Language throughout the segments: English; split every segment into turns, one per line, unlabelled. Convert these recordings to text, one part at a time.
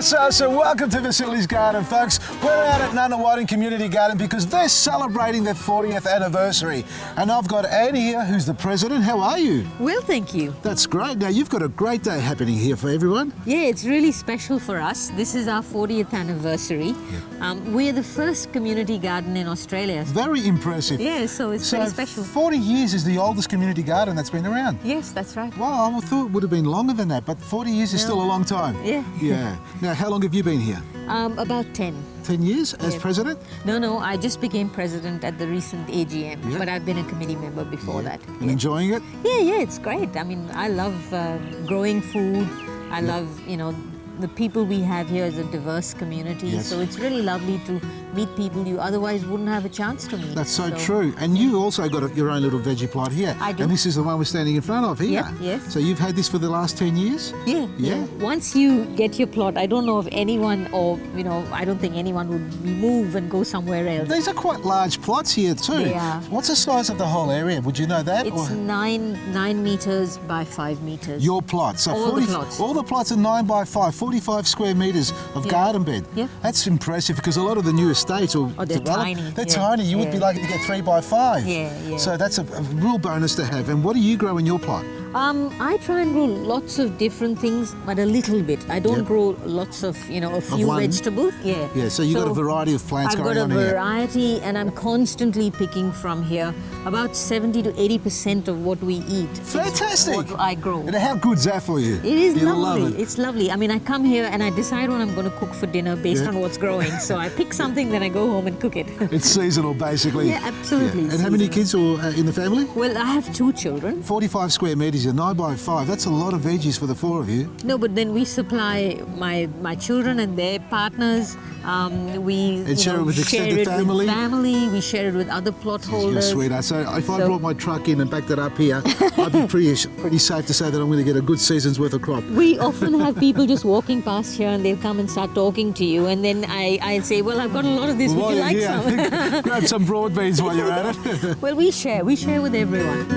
So welcome to Vasilis Garden, folks. We're out at Nunawading Community Garden because they're celebrating their 40th anniversary. And I've got Anne here, who's the president. How are you?
Well, thank you.
That's great. Now, you've got a great day happening here for everyone.
Yeah, it's really special for us. This is our 40th anniversary. Yeah. We're the first community garden in Australia.
Very impressive.
Yeah, so it's very special.
40 years is the oldest community garden that's been around.
Yes, that's right.
Wow, I thought it would have been longer than that, but 40 years is still a long time.
Yeah.
Yeah. Now, how long have you been here?
About 10.
10 years as president?
No, I just became president at the recent AGM, but I've been a committee member before that.
And enjoying it?
Yeah, it's great. I mean, I love growing food. I love, the people we have here is a diverse community. So it's really lovely to meet people you otherwise wouldn't have a chance to meet.
That's so true. And you also got your own little veggie plot here.
I do.
And this is the one we're standing in front of here.
Yes.
So you've had this for the last 10 years?
Yeah. Once you get your plot, I don't know if anyone I don't think anyone would move and go somewhere else.
These are quite large plots here too.
They are.
What's the size of the whole area? Would you know that?
It's 9 meters by 5 meters.
Your plot. So all the plots are 9 by 5, 45 square meters of garden bed.
Yeah.
That's impressive because a lot of the new estates
they're tiny.
They're tiny. You would be lucky to get 3 by 5.
Yeah.
So that's a real bonus to have. And what do you grow in your plot?
I try and grow lots of different things, but a little bit. I don't grow lots of, a few vegetables.
Yeah, so you've got a variety of plants going on here.
I've got a variety, and I'm constantly picking from here. About 70 to 80% of what we eat.
Fantastic!
Is what I grow.
And how good's that for you?
It is lovely.
Love it.
It's lovely. I mean, I come here and I decide what I'm going to cook for dinner based on what's growing. So I pick something, then I go home and cook it.
It's seasonal, basically.
Yeah, absolutely.
And how many kids are in the family?
Well, I have 2 children.
45 square metres, 9 by 5. That's a lot of veggies for the 4 of you.
No, but then we supply my children and their partners. We
share it with extended family.
We share it with other plot holders.
You're sweetheart. So if I brought my truck in and backed it up here, I'd be pretty safe to say that I'm going to get a good season's worth of crop.
We often have people just walking past here and they'll come and start talking to you, and then I say, well, I've got a lot of this. Would you like some?
Grab some broad beans while you're at it.
Well, we share with everyone.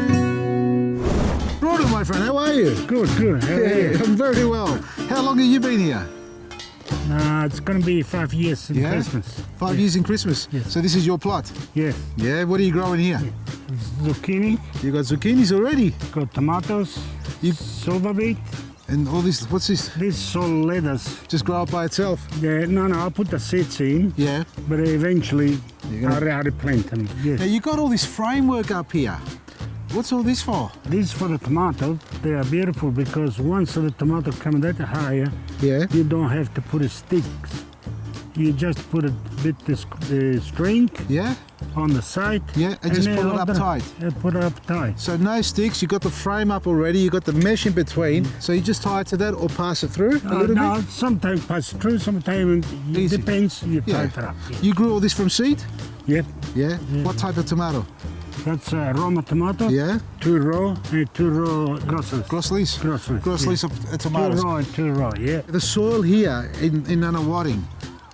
Broader, my friend, how are you?
Good. How are you?
I'm very well. How long have you been here?
It's going to be 5 years in Christmas.
5 years in Christmas?
Yes.
So this is your plot?
Yes.
Yeah, what are you growing here?
Zucchini.
You got zucchinis already?
Got tomatoes. Silver beet.
And all this, what's this?
This is all lettuce.
Just grow up by itself?
Yeah, no, I'll put the seeds in.
Yeah.
But eventually I'll replant them. Yes.
Now you got all this framework up here. What's all this for?
This is for the tomato. They are beautiful because once the tomato come that higher, you don't have to put sticks. You just put a bit the string on the side.
Yeah, and just put it up tight.
Put it up tight.
So no sticks, you got the frame up already, you got the mesh in between. So you just tie it to that or pass it through a little bit?
Sometimes pass it through, sometimes it depends. You tie it up. Yeah.
You grew all this from seed?
Yep.
Yeah? What type of tomato?
That's Roma tomato.
Yeah.
2 raw and 2 raw Grosslys.
Grosslys of tomatoes.
2 raw and 2 raw, yeah.
The soil here in Nunawading,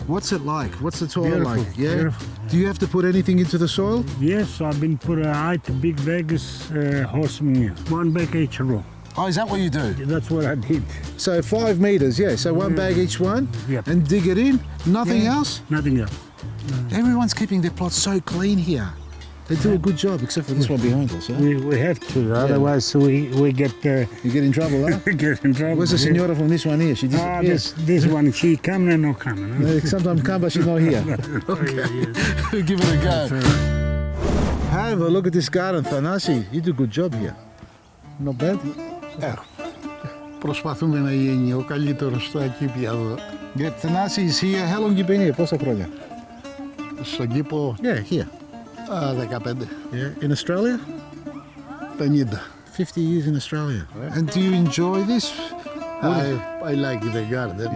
what's it like? What's the soil like? Yeah.
Beautiful.
Do you have to put anything into the soil?
Yes, I've been put a big bags horse manure. 1 bag each row.
Oh, is that what you do?
That's what I did.
So 5 meters, So 1 bag each one, and dig it in. Nothing else?
Nothing else.
Everyone's keeping their plots so clean here. They do a good job, except for this one behind us.
We have to, otherwise we get...
You get in trouble, huh?
Get in trouble.
Where's the senora from this one here? She disappears.
This one, she coming and not coming. Huh?
Sometimes come, but she's not here. Okay. Give it a go. Have a look at this garden, Thanasi. You do a good job here. Not bad.
Προσπαθούμε να γίνει ο καλύτερος στο ακήπια εδώ.
Yeah, Thanasi is here. How long you been here? Πόσα χρόνια?
Στον κήπο,
Yeah, here.
15.
Yeah, in Australia?
50.
50 years in Australia. And do you enjoy this?
I like the garden.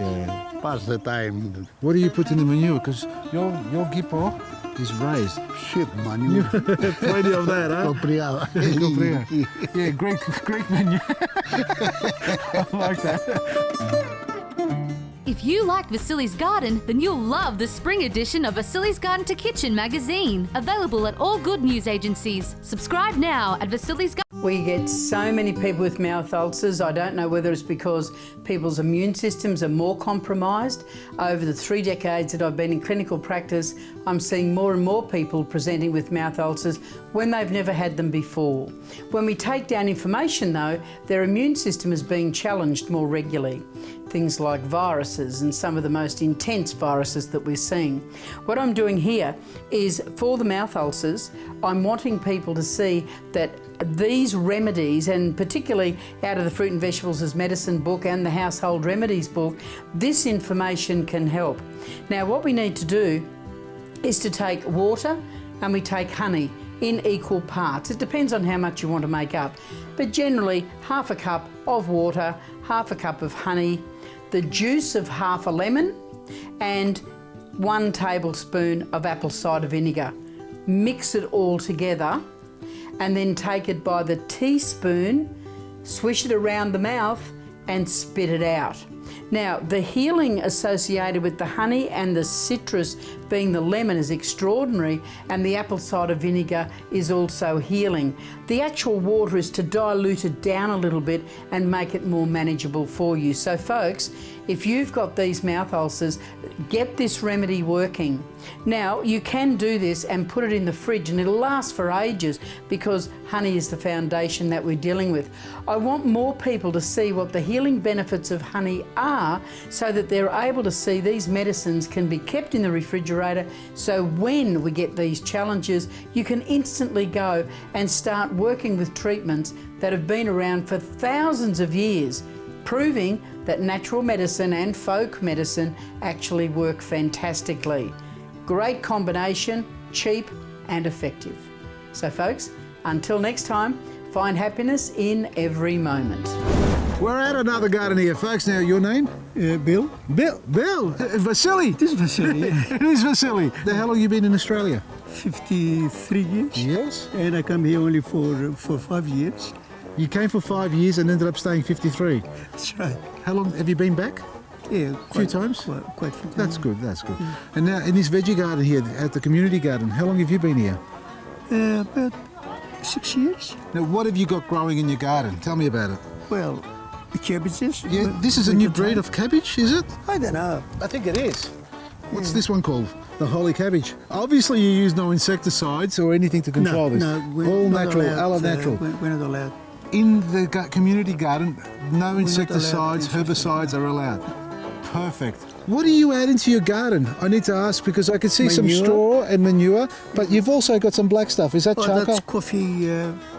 Pass the time.
What do you put in the manure? Because your gippo is raised.
Shit manure.
Plenty of that, huh?
Κοπριάδα.
Yeah, great manure. I like that.
If you like Vasilis Garden, then you'll love the spring edition of Vasilis Garden to Kitchen magazine, available at all good news agencies. Subscribe now at Vasilis Garden.
We get so many people with mouth ulcers. I don't know whether it's because people's immune systems are more compromised. Over the 3 decades that I've been in clinical practice, I'm seeing more and more people presenting with mouth ulcers when they've never had them before. When we take down information though, their immune system is being challenged more regularly. Things like viruses and some of the most intense viruses that we're seeing. What I'm doing here is for the mouth ulcers, I'm wanting people to see that these remedies, and particularly out of the Fruit and Vegetables as Medicine book and the Household Remedies book, this information can help. Now what we need to do is to take water and we take honey in equal parts. It depends on how much you want to make up, but generally half a cup of water, half a cup of honey, the juice of half a lemon and 1 tablespoon of apple cider vinegar. Mix it all together and then take it by the teaspoon, swish it around the mouth and spit it out. Now, the healing associated with the honey and the citrus, being the lemon, is extraordinary, and the apple cider vinegar is also healing. The actual water is to dilute it down a little bit and make it more manageable for you. So folks, if you've got these mouth ulcers, get this remedy working. Now, you can do this and put it in the fridge and it'll last for ages because honey is the foundation that we're dealing with. I want more people to see what the healing benefits of honey are so that they're able to see these medicines can be kept in the refrigerator, so when we get these challenges, you can instantly go and start working with treatments that have been around for thousands of years, proving that natural medicine and folk medicine actually work fantastically. Great combination, cheap and effective. So folks, until next time, find happiness in every moment.
We're at another garden here, folks. Now, your name?
Bill.
Bill? Vasily?
This is Vasily.
It is Vasily. How long have you been in Australia?
53 years.
Yes.
And I come here only for 5 years.
You came for 5 years and ended up staying 53.
That's right.
How long have you been back?
Yeah,
A few times?
Quite a few times.
That's good, that's good. And now in this veggie garden here at the community garden, how long have you been here?
About 6 years.
Now, what have you got growing in your garden? Tell me about it.
Well, the cabbages.
Yeah, this is a new breed of cabbage, is it?
I don't know.
I think it is. What's this one called? The holy cabbage. Obviously, you use no insecticides or anything to control this.
No, we're
all
not
natural,
allowed,
all natural.
We're not allowed.
In the community garden, no insecticides,
allowed
herbicides are allowed. Perfect. What do you add into your garden? I need to ask because I can see some
Manure.
straw and manure, but you've also got some black stuff. Is that charcoal?
That's coffee.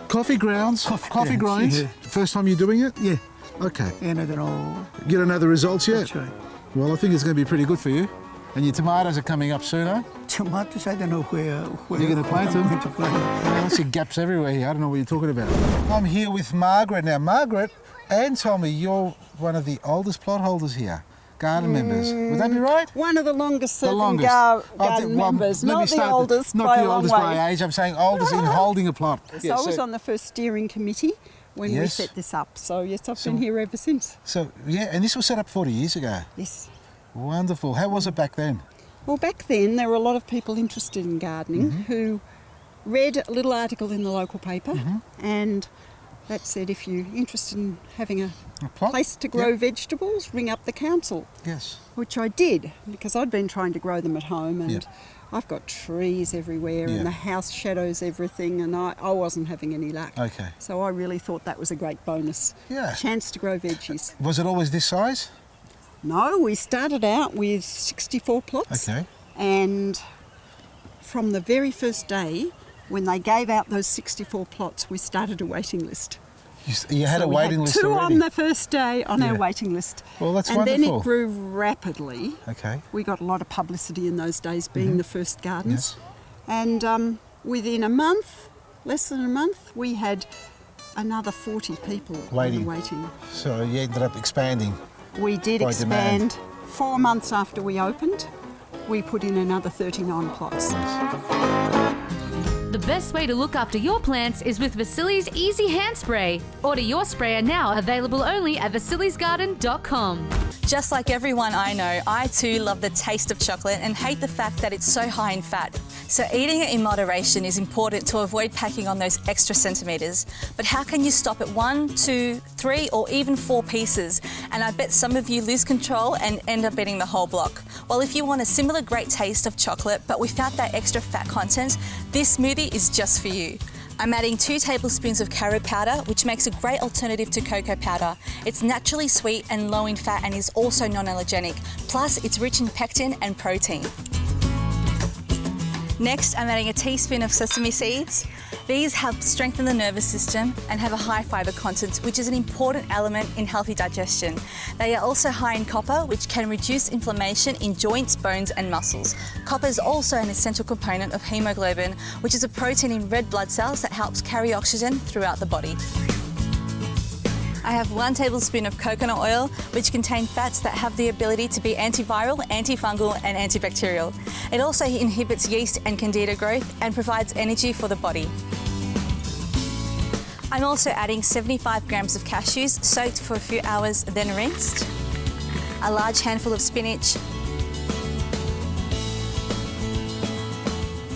Coffee grounds?
Coffee
grinds?
yeah.
First time you're doing it?
Yeah.
Okay.
And I don't know.
You don't know the results yet?
That's right.
Well, I think it's going to be pretty good for you. And your tomatoes are coming up soon, eh?
Tomatoes, I don't know where
You're going to plant them?
I'm going to plant them.
I see gaps everywhere here. I don't know what you're talking about. I'm here with Margaret. Now, Margaret and Tommy, you're one of the oldest plot holders here, garden members. Would that be right?
One of the longest
The
serving
longest.
garden members,
let me
not the
start
oldest
Not
by
the
a long
oldest
way.
by age. I'm saying oldest in holding a plot.
So I was on the first steering committee when we
Yes.
set this up. So yes, I've been here ever since.
So, yeah, and this was set up 40 years ago.
Yes.
Wonderful. How was it back then?
Well, back then there were a lot of people interested in gardening who read a little article in the local paper and that said if you're interested in having a
plot?
place to grow vegetables, ring up the council.
Yes.
Which I did because I'd been trying to grow them at home and
Yep.
I've got trees everywhere
Yeah.
and the house shadows everything and I wasn't having any luck.
Okay.
So I really thought that was a great bonus.
Yeah.
Chance to grow veggies.
Was it always this size?
No, we started out with 64 plots.
Okay.
And from the very first day, when they gave out those 64 plots, we started a waiting list.
You had
So
a
we
waiting
had
list
two
already?
on the first day on our
Yeah.
waiting list.
Well, that's
and
wonderful.
then it grew rapidly.
Okay.
We got a lot of publicity in those days being the first gardens.
Yes.
And within a month, less than a month, we had another 40 people
Waiting.
on the waiting.
So you ended up expanding.
We did
By
expand.
demand.
4 months after we opened, we put in another 39 plots.
The best way to look after your plants is with Vasilis Easy Hand Spray. Order your sprayer now, available only at vasilisgarden.com.
Just like everyone I know, I too love the taste of chocolate and hate the fact that it's so high in fat. So eating it in moderation is important to avoid packing on those extra centimetres. But how can you stop at 1, 2, 3 or even 4 pieces? And I bet some of you lose control and end up eating the whole block. Well, if you want a similar great taste of chocolate but without that extra fat content, this smoothie is just for you. I'm adding 2 tablespoons of carob powder, which makes a great alternative to cocoa powder. It's naturally sweet and low in fat and is also non-allergenic. Plus, it's rich in pectin and protein. Next, I'm adding a teaspoon of sesame seeds. These help strengthen the nervous system and have a high fibre content, which is an important element in healthy digestion. They are also high in copper, which can reduce inflammation in joints, bones and muscles. Copper is also an essential component of hemoglobin, which is a protein in red blood cells that helps carry oxygen throughout the body. I have 1 tablespoon of coconut oil, which contain fats that have the ability to be antiviral, antifungal and antibacterial. It also inhibits yeast and candida growth and provides energy for the body. I'm also adding 75 grams of cashews, soaked for a few hours, then rinsed. A large handful of spinach.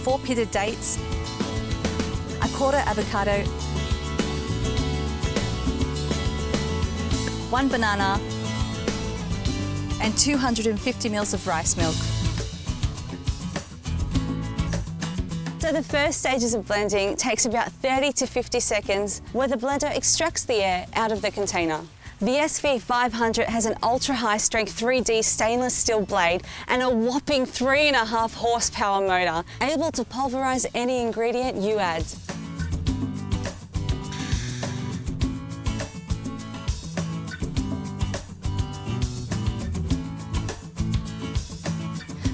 4 pitted dates. A quarter avocado. 1 banana and 250 mils of rice milk. So the first stages of blending takes about 30 to 50 seconds, where the blender extracts the air out of the container. The SV500 has an ultra-high strength 3D stainless steel blade and a whopping 3.5 horsepower motor, able to pulverise any ingredient you add.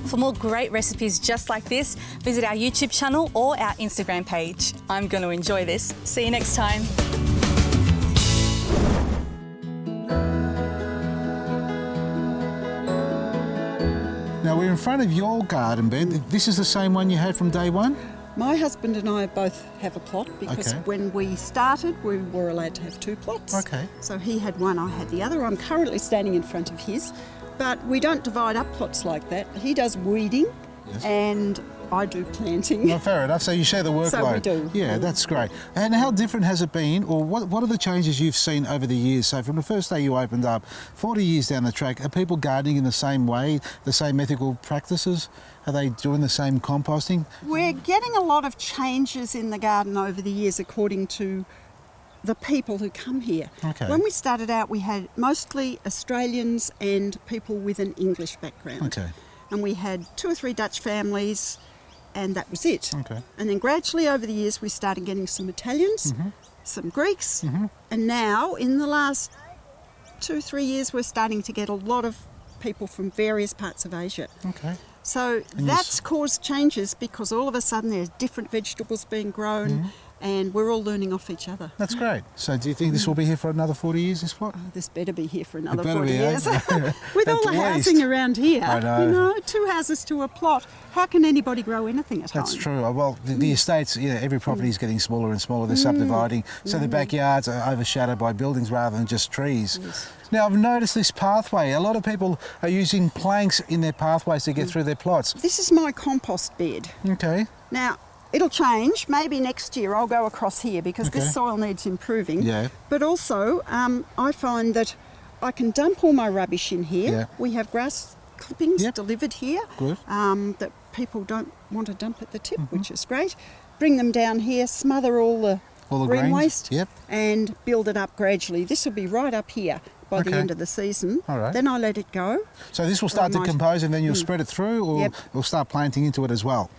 For more great recipes just like this, visit our YouTube channel or our Instagram page. I'm going to enjoy this. See you next time.
Now we're in front of your garden bed. This is the same one you had from day one?
My husband and I both have a plot because
Okay.
when we started, we were allowed to have 2 plots.
Okay.
So he had one, I had the other. I'm currently standing in front of his, but we don't divide up plots like that. He does weeding and I do planting.
Well, fair enough. So you share the workload.
So we do.
Yeah, that's great. And how different has it been, or what are the changes you've seen over the years? So from the first day you opened up, 40 years down the track, are people gardening in the same way, the same ethical practices? Are they doing the same composting?
We're getting a lot of changes in the garden over the years according to the people who come here.
Okay.
When we started out, we had mostly Australians and people with an English background.
Okay.
And we had 2 or 3 Dutch families, and that was it.
Okay.
And then gradually over the years, we started getting some Italians, some Greeks, and now in the last 2 or 3 years, we're starting to get a lot of people from various parts of Asia.
Okay.
So that's caused changes because all of a sudden there's different vegetables being grown and we're all learning off each other.
That's great. So do you think this will be here for another 40 years, this plot?
This better be here for another
better
40
be, eh?
years. With all
At
the
least.
housing around here,
I know.
you know, 2 houses to a plot, how can anybody grow anything at
That's
home?
true. Well, the estates, every property is getting smaller and smaller. They're subdividing, so the backyards are overshadowed by buildings rather than just trees.
Yes.
Now, I've noticed this pathway. A lot of people are using planks in their pathways to get through their plots.
This is my compost bed.
Okay.
Now, it'll change. Maybe next year I'll go across here because
Okay.
this soil needs improving.
Yeah.
But also, I find that I can dump all my rubbish in here.
Yeah.
We have grass clippings
Yep.
delivered here
Good.
that people don't want to dump at the tip, which is great. Bring them down here, smother all the green
grains?
waste,
Yep.
and build it up gradually. This will be right up here by the
Okay.
end of the season.
All right.
Then I let it go.
So this will start to
might-
compose and then you'll spread it through, or
Yep.
you'll start planting into it as well?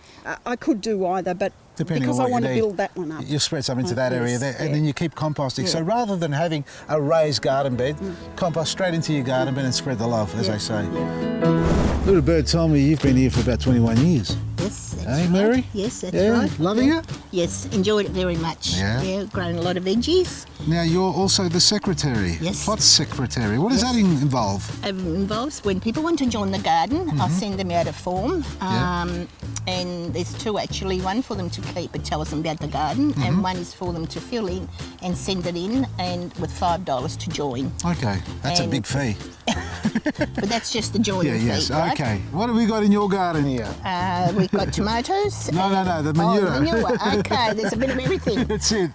I could do either, but
Depending
because
on
I
what
want
you
to
need.
build that one up.
You'll spread some into that area
Yes,
there, and
yeah.
then you keep composting. So
Yeah.
rather than having a raised garden bed, compost straight into your garden bed and spread the love, as
Yeah,
they say.
yeah.
Little bird told me you've been here for about 21 years.
Yes, that's
Hey,
right.
Mary?
Yes, that's
Yeah,
right.
loving it?
Yes, enjoyed it very much.
Yeah.
Grown a lot of veggies.
Now, you're also the secretary.
Yes.
Plot secretary. What does that involve?
It involves when people want to join the garden, I send them out a form.
Yeah.
And there's 2 actually, one for them to keep, it tells them about the garden, and one is for them to fill in and send it in, and with $5 to join.
Okay, that's a
And-
big fee.
But that's just the joy
Yeah,
of
yes.
it, right?
Okay. What have we got in your garden here?
We've got tomatoes.
No, the manure.
Oh, manure. Okay, there's a bit of everything.
That's it.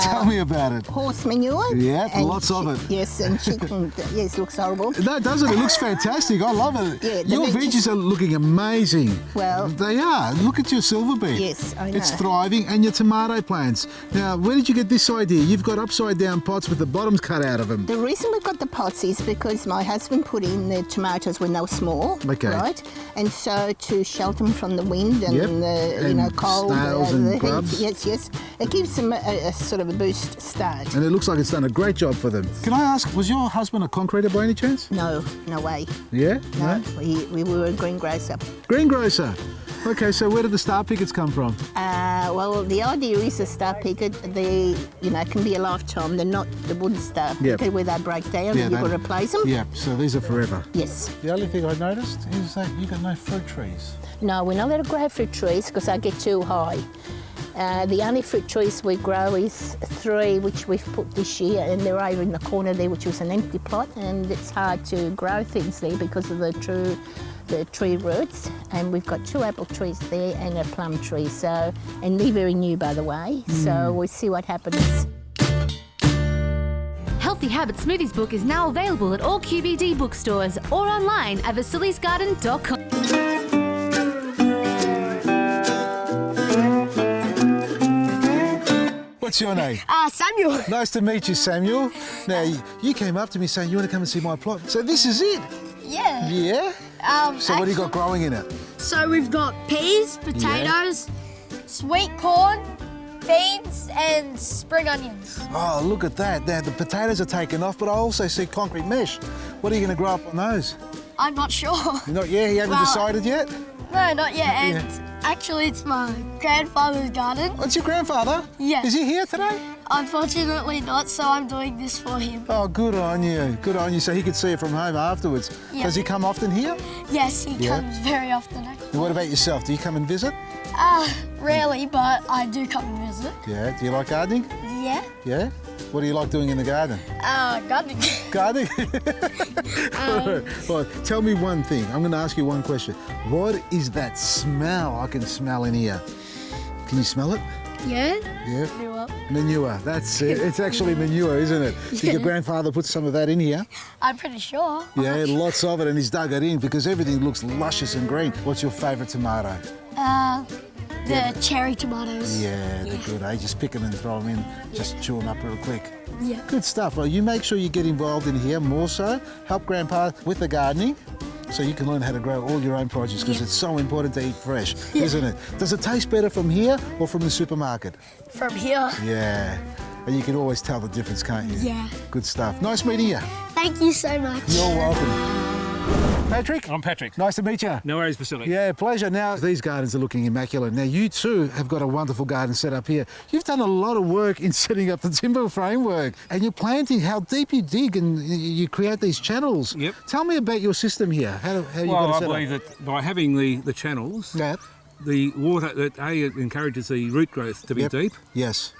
Tell me about it.
Horse manure.
Yeah,
and
lots of it.
Yes, and chicken. Yes, looks horrible.
No, doesn't it? It looks fantastic. I love it.
Yeah, the
your veggies are looking amazing.
Well,
they are. Look at your silver beet.
Yes, I know.
It's thriving, and your tomato plants. Now, where did you get this idea? You've got upside down pots with the bottoms cut out of them.
The reason we've got the pots is because my husband put in the tomatoes when they were small,
Okay.
right? And so to shelter them from the wind and
Yep.
the
And
cold,
snails and
the heat.
grubs.
Yes. It gives them a sort of a boost start.
And it looks like it's done a great job for them. Can I ask, was your husband a concreter by any chance?
No way.
Yeah?
No, we were a greengrocer.
Greengrocer. Okay, so where did the star pickets come from?
Well, the idea is a star picket. They, can be a lifetime. They're not the wooden star
Yep.
picket where they break down and you've got to replace them.
Yeah, so these are forever.
Yes.
The only thing I noticed is that you've got no fruit trees.
No, we're not allowed to grow fruit trees because they get too high. The only fruit trees we grow is 3, which we've put this year, and they're over in the corner there, which was an empty plot, and it's hard to grow things there because of the tree roots. And we've got 2 apple trees there and a plum tree. So, and they're very new, by the way. So we'll see what happens.
Healthy Habits Smoothies book is now available at all QBD bookstores or online at vasilisgarden.com.
What's your name?
Samuel.
Nice to meet you, Samuel. Now, you came up to me saying you want to come and see my plot. So this is it?
Yeah.
Yeah? So what do you got growing in it?
So we've got peas, potatoes, sweet corn, beans, and spring onions.
Oh, look at that. Now, the potatoes are taken off, but I also see concrete mesh. What are you going to grow up on those?
I'm not sure.
You're not yet? You haven't decided yet?
No, not yet. And actually, it's my grandfather's garden.
Oh, it's your grandfather?
Yeah.
Is he here today?
Unfortunately not, so I'm doing this for him.
Oh, good on you. Good on you. So he could see it from home afterwards.
Yeah.
Does he come often here?
Yes, he comes very often.
And what about yourself? Do you come and visit?
Rarely, but I do come and visit.
Yeah. Do you like gardening?
Yeah.
Yeah? What do you like doing in the garden?
Gardening.
Gardening? Well, tell me one thing. I'm going to ask you one question. What is that smell I can smell in here? Can you smell it?
Yeah.
Yeah.
Manure.
Manure. That's it. It's actually manure, isn't it? Did your grandfather put some of that in here?
I'm pretty sure.
Yeah, lots of it, and he's dug it in because everything looks luscious and green. What's your favourite tomato?
The cherry tomatoes.
Yeah, they're good, eh? Just pick them and throw them in. Just chew them up real quick.
Yeah.
Good stuff. Well, you make sure you get involved in here more so. Help Grandpa with the gardening so you can learn how to grow all your own produce because it's so important to eat fresh, isn't it? Does it taste better from here or from the supermarket?
From here.
Yeah. And you can always tell the difference, can't you?
Yeah.
Good stuff. Nice meeting you.
Thank you so much.
You're welcome. Patrick?
I'm Patrick.
Nice to meet you.
No worries, Vasilis.
Yeah, pleasure. Now, these gardens are looking immaculate. Now, you too have got a wonderful garden set up here. You've done a lot of work in setting up the timber framework and you're planting, how deep you dig and you create these channels.
Yep.
Tell me about your system here. How you got it
Well, I
set
believe
up?
that by having the channels, the water, that encourages the root growth to be deep.
Yes.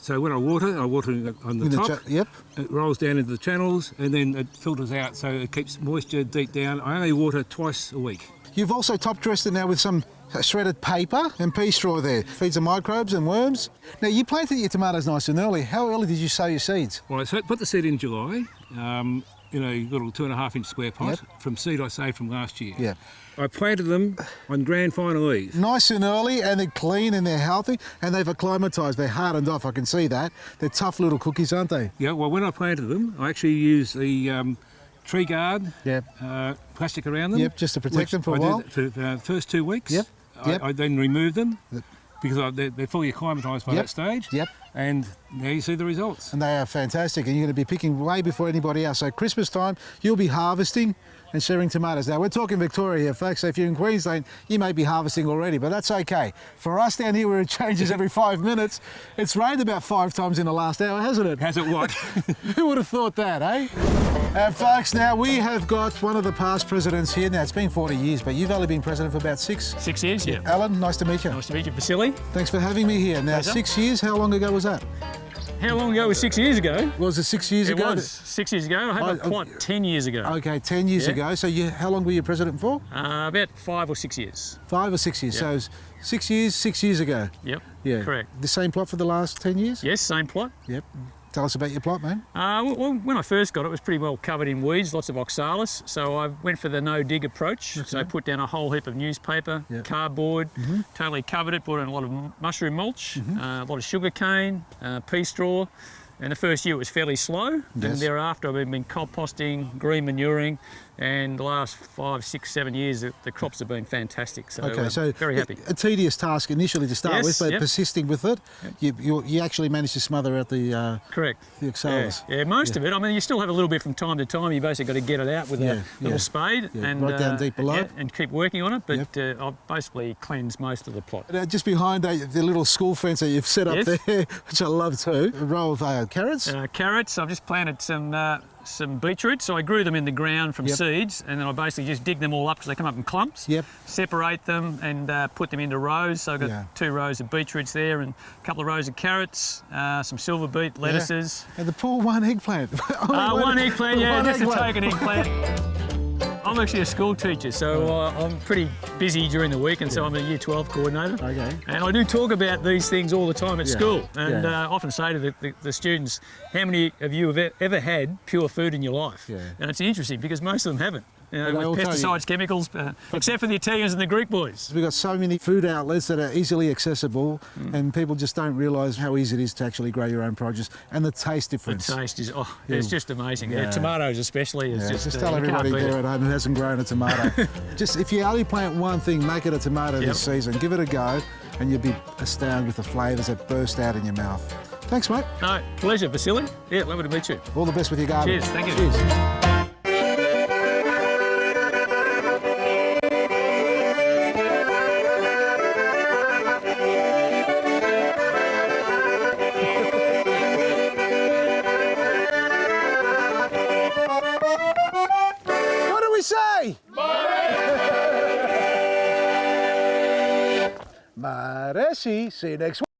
So when I water on the top.
Yep.
It rolls down into the channels and then it filters out, so it keeps moisture deep down. I only water twice a week.
You've also top dressed it now with some shredded paper and pea straw there. Feeds the microbes and worms. Now, you planted your tomatoes nice and early. How early did you sow your seeds?
Well, I put the seed in July. In a little 2.5-inch square pot from seed I saved from last year.
Yeah.
I planted them on grand final eve.
Nice and early, and they're clean and they're healthy, and they've acclimatised. They're hardened off, I can see that. They're tough little cookies, aren't they?
Yeah, well, when I planted them, I actually used the tree guard plastic around them.
Yep, just to protect them for a while.
I did it for the first 2 weeks.
Yep.
I then removed them because they're fully acclimatised by that stage.
Yep.
And now you see the results.
And they are fantastic, and you're going to be picking way before anybody else. So Christmas time, you'll be harvesting and sharing tomatoes. Now, we're talking Victoria here, folks, so if you're in Queensland, you may be harvesting already, but that's okay. For us down here where it changes every 5 minutes, it's rained about 5 times in the last hour, hasn't it?
Has it what?
Who would have thought that, eh? And folks, now we have got one of the past presidents here. Now, it's been 40 years, but you've only been president for about 6.
6 years, yeah.
Alan, nice to meet you.
Nice to meet you, Vasily.
Thanks for having me here. Now,
Pleasure.
6 years, how long ago was that?
How long ago was 6 years ago?
Was it 6 years ago?
It was 6 years ago. I had a plot 10 years ago.
Okay, 10 years ago. So how long were you president for?
About 5 or 6 years.
5 or 6 years.
Yep.
So it was 6 years ago.
Yep.
Yeah.
Correct.
The same plot for the last 10 years?
Yes, same plot.
Yep. Tell us about your plot, man.
Well, when I first got it, it was pretty well covered in weeds, lots of oxalis. So I went for the no-dig approach.
Okay.
So I put down a whole heap of newspaper, cardboard, totally covered it, put in a lot of mushroom mulch, a lot of sugar cane, pea straw. And the first year it was fairly slow.
Yes.
And thereafter I've been composting, green manuring, and the last 5, 6, 7 years the crops have been fantastic. So,
Okay, so
very happy.
A tedious task initially to start with, but persisting with it, you actually managed to smother out the
correct
the oxalis.
Yeah, most of it. I mean, you still have a little bit from time to time. You basically got to get it out with a little spade and
right down deep below,
and keep working on it. But I've basically cleansed most of the plot.
Just behind the little school fence that you've set up there, which I love too. A row of carrots.
Carrots. I've just planted some beetroot. So I grew them in the ground from seeds, and then I basically just dig them all up because they come up in clumps.
Yep.
Separate them and put them into rows. So I've got 2 rows of beetroots there and a couple of rows of carrots, some silver beet, lettuces.
And the poor one eggplant.
One eggplant, just a token eggplant. I'm actually a school teacher, so I'm pretty busy during the week, and so I'm a Year 12 coordinator.
Okay.
And I do talk about these things all the time at school, and often say to the students, how many of you have ever had pure food in your life? And it's interesting because most of them haven't. With pesticides, chemicals, except for the Italians and the Greek boys.
We've got so many food outlets that are easily accessible, and people just don't realise how easy it is to actually grow your own produce and the taste difference.
The taste is, it's just amazing. Tomatoes especially.
Just tell everybody there at home who hasn't grown a tomato. Just if you only plant one thing, make it a tomato this season. Give it a go, and you'll be astounded with the flavours that burst out in your mouth. Thanks, mate.
No, pleasure, Vasily. Yeah, lovely to meet you.
All the best with your garden.
Cheers, thank you.
Cheers. Say? Maresi. See you next week.